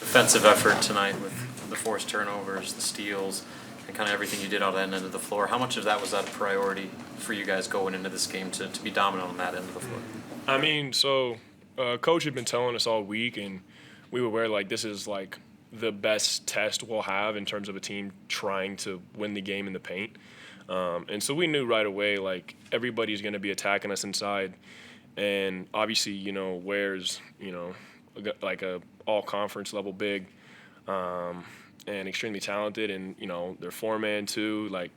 defensive effort tonight with the forced turnovers, the steals, and kind of everything you did on that end of the floor. How much of that was that a priority for you guys going into this game to be dominant on that end of the floor? I mean, Coach had been telling us all week, and we were aware, like, this is, like, the best test we'll have in terms of a team trying to win the game in the paint. And so we knew right away, like, everybody's going to be attacking us inside. And obviously, Ware's, like a all-conference level big and extremely talented. And, they're four-man too. Like,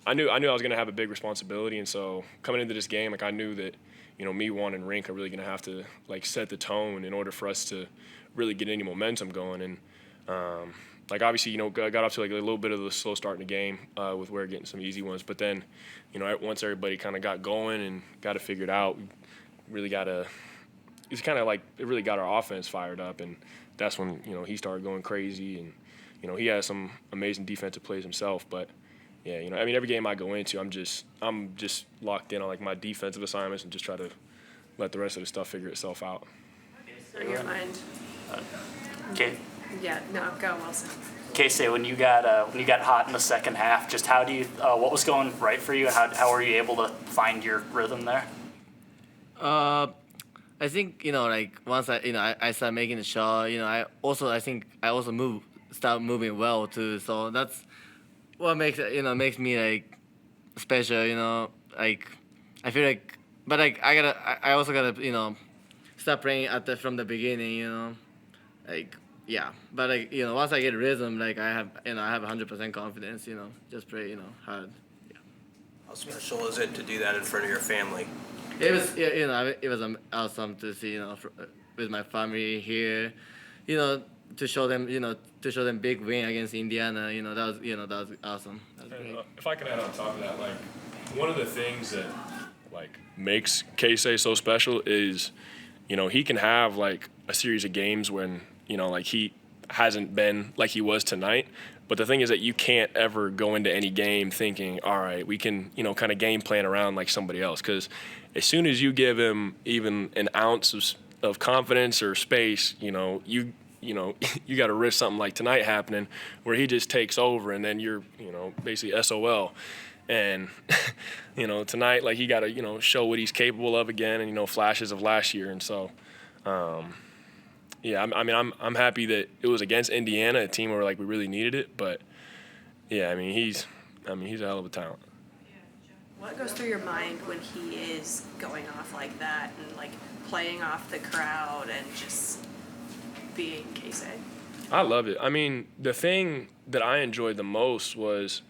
I knew I was going to have a big responsibility. And so coming into this game, like, I knew that, me, Juan, and Rink are really going to have to, like, set the tone in order for us to really get any momentum going. And, obviously, got off to, like, a little bit of a slow start in the game with Ware getting some easy ones. But then, once everybody kind of got going and got it figured out, we really got to – it's kind of like it really got our offense fired up. And that's when, he started going crazy. And, he has some amazing defensive plays himself. But, yeah, every game I go into, I'm just locked in on, like, my defensive assignments and just try to let the rest of the stuff figure itself out. On your mind. Okay. Yeah, no, go Wilson. Keisei, when you got hot in the second half, just how do you what was going right for you, and how were you able to find your rhythm there? I think once I start making the shot, I think I also start moving well too. So that's what makes me like special. Like I feel like, but like I also gotta start playing from the beginning. Like. Yeah, but once I get rhythm, like I have 100% confidence. Just play hard. Yeah. How special is it to do that in front of your family? It was it was awesome to see with my family here, to show them big win against Indiana. That was awesome. That was great. If I can add on top of that, like one of the things that like makes Keisei so special is, he can have like a series of games when. Like he hasn't been like he was tonight. But the thing is that you can't ever go into any game thinking, all right, we can, kind of game plan around like somebody else. Because as soon as you give him even an ounce of confidence or space, you got to risk something like tonight happening where he just takes over and then you're, basically SOL. And, tonight, like he got to, show what he's capable of again and, flashes of last year. And so, yeah, I'm happy that it was against Indiana, a team where like we really needed it. But yeah, he's a hell of a talent. What goes through your mind when he is going off like that and like playing off the crowd and just being Keisei? I love it. The thing that I enjoyed the most was,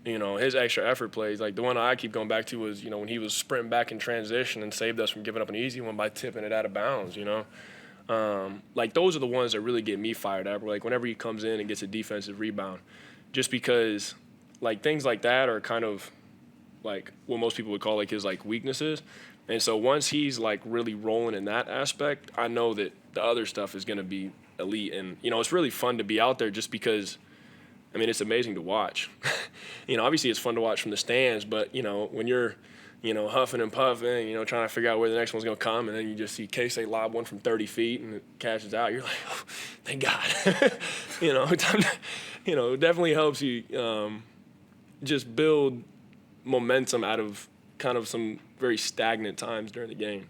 his extra effort plays. Like the one I keep going back to was, when he was sprinting back in transition and saved us from giving up an easy one by tipping it out of bounds. Like those are the ones that really get me fired up. Like whenever he comes in and gets a defensive rebound, just because like things like that are kind of like what most people would call like his like weaknesses. And so once he's like really rolling in that aspect, I know that the other stuff is going to be elite. And, it's really fun to be out there just because, it's amazing to watch. Obviously it's fun to watch from the stands, but, when you're huffing and puffing, trying to figure out where the next one's going to come, and then you just see Keisei lob one from 30 feet and it cashes out. You're like, oh, thank God. It definitely helps you just build momentum out of kind of some very stagnant times during the game.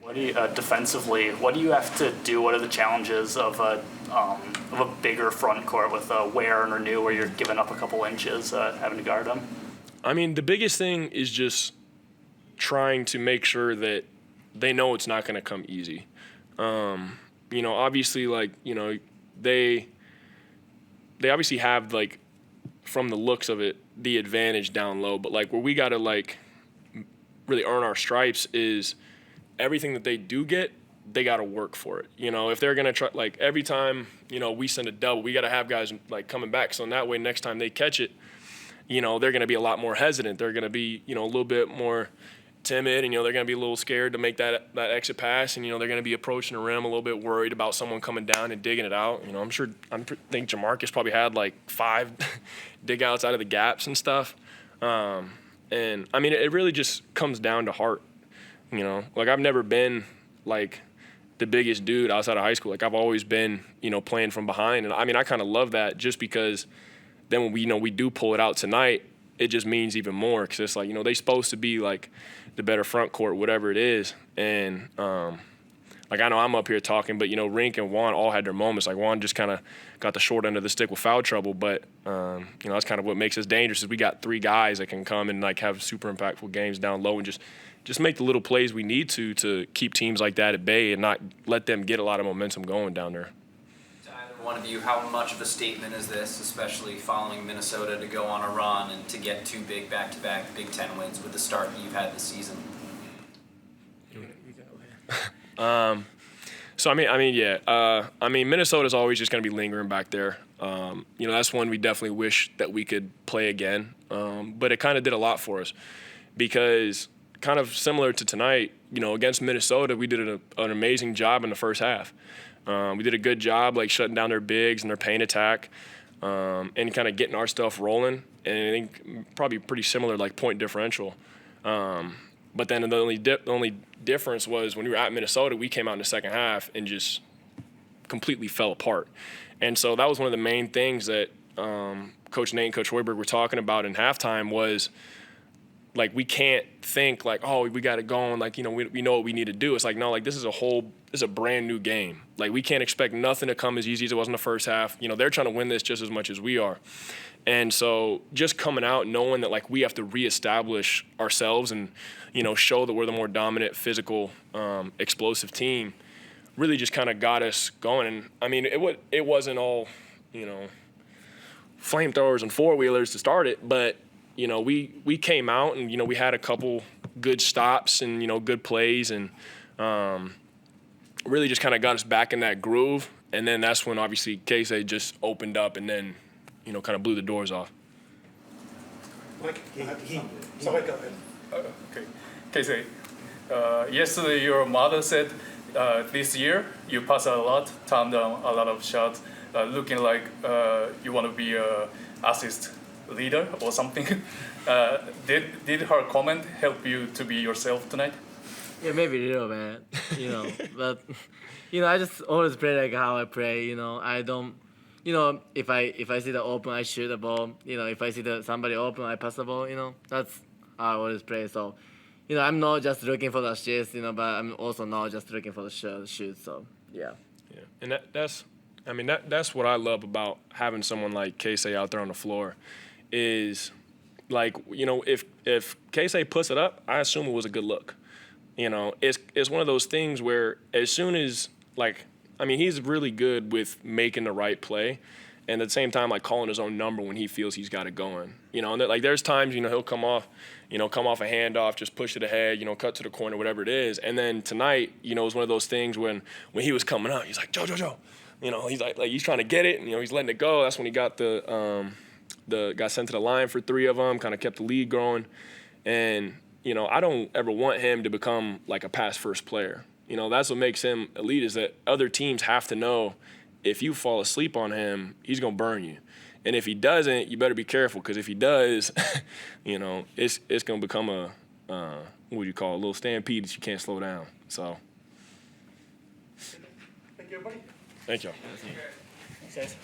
What do you defensively? What do you have to do? What are the challenges of a bigger front court with Ware and Renew, where you're giving up a couple inches, having to guard them? The biggest thing is just trying to make sure that they know it's not going to come easy. Obviously, like, they obviously have, like, from the looks of it, the advantage down low. But, like, where we got to, like, really earn our stripes is everything that they do get, they got to work for it. If they're going to try, like, every time, we send a double, we got to have guys, like, coming back. So in that way, next time they catch it, they're going to be a lot more hesitant. They're going to be, a little bit more timid, and, they're going to be a little scared to make that exit pass, and, they're going to be approaching the rim a little bit worried about someone coming down and digging it out. I think Jamarcus probably had, like, 5 dig outs out of the gaps and stuff. And, it really just comes down to heart, Like, I've never been, like, the biggest dude outside of high school. Like I've always been, playing from behind. And I mean, I kind of love that just because then when we do pull it out tonight, it just means even more because it's like, they're supposed to be like the better front court, whatever it is. And like I know I'm up here talking, but Rink and Juan all had their moments. Like Juan just kind of got the short end of the stick with foul trouble, but that's kind of what makes us dangerous is we got 3 guys that can come and like have super impactful games down low and just make the little plays we need to keep teams like that at bay and not let them get a lot of momentum going down there. To either one of you, how much of a statement is this, especially following Minnesota to go on a run and to get 2 big back-to-back Big Ten wins with the start that you've had this season? So Minnesota's always just going to be lingering back there. That's one we definitely wish that we could play again. But it kind of did a lot for us because kind of similar to tonight, against Minnesota, we did an amazing job in the first half. We did a good job like shutting down their bigs and their paint attack and kind of getting our stuff rolling. And I think probably pretty similar like point differential. But then the only difference was when we were at Minnesota, we came out in the second half and just completely fell apart. And so that was one of the main things that Coach Nate and Coach Hoiberg were talking about in halftime was, like, we can't think, like, oh, we got it going. Like, we know what we need to do. It's like, no, like, this is a brand new game. Like, we can't expect nothing to come as easy as it was in the first half. They're trying to win this just as much as we are. And so just coming out knowing that, like, we have to reestablish ourselves and, show that we're the more dominant, physical, explosive team really just kind of got us going. And, I mean, it wasn't all, flamethrowers and four-wheelers to start it, but, we came out and, we had a couple good stops and, good plays and really just kind of got us back in that groove. And then that's when, obviously, Keisei just opened up and then, kind of blew the doors off. Mike, somebody go ahead. Okay. Keisei, yesterday your mother said this year you pass a lot, turn down a lot of shots, looking like you want to be a assist leader or something. Did her comment help you to be yourself tonight? Yeah, maybe a little bit, but I just always play like how I play. I don't. If I see the open, I shoot the ball. If I see somebody open, I pass the ball. That's how I always play. So, I'm not just looking for the assists, but I'm also not just looking for the shoot. So, yeah. Yeah, and that's what I love about having someone like Keisei out there on the floor, is like if Keisei puts it up, I assume it was a good look. It's one of those things where as soon as he's really good with making the right play, and at the same time, like calling his own number when he feels he's got it going. And there's times, he'll come off a handoff, just push it ahead, cut to the corner, whatever it is. And then tonight, it was one of those things when he was coming up, he's like, Joe. He's like he's trying to get it, and he's letting it go. That's when he got got sent to the line for 3 of them, kind of kept the lead going. And I don't ever want him to become like a pass first player. That's what makes him elite, is that other teams have to know if you fall asleep on him, he's going to burn you. And if he doesn't, you better be careful, because if he does, it's going to become a, what would you call it, a little stampede that you can't slow down. So. Thank you, everybody. Thank y'all. Thanks, guys.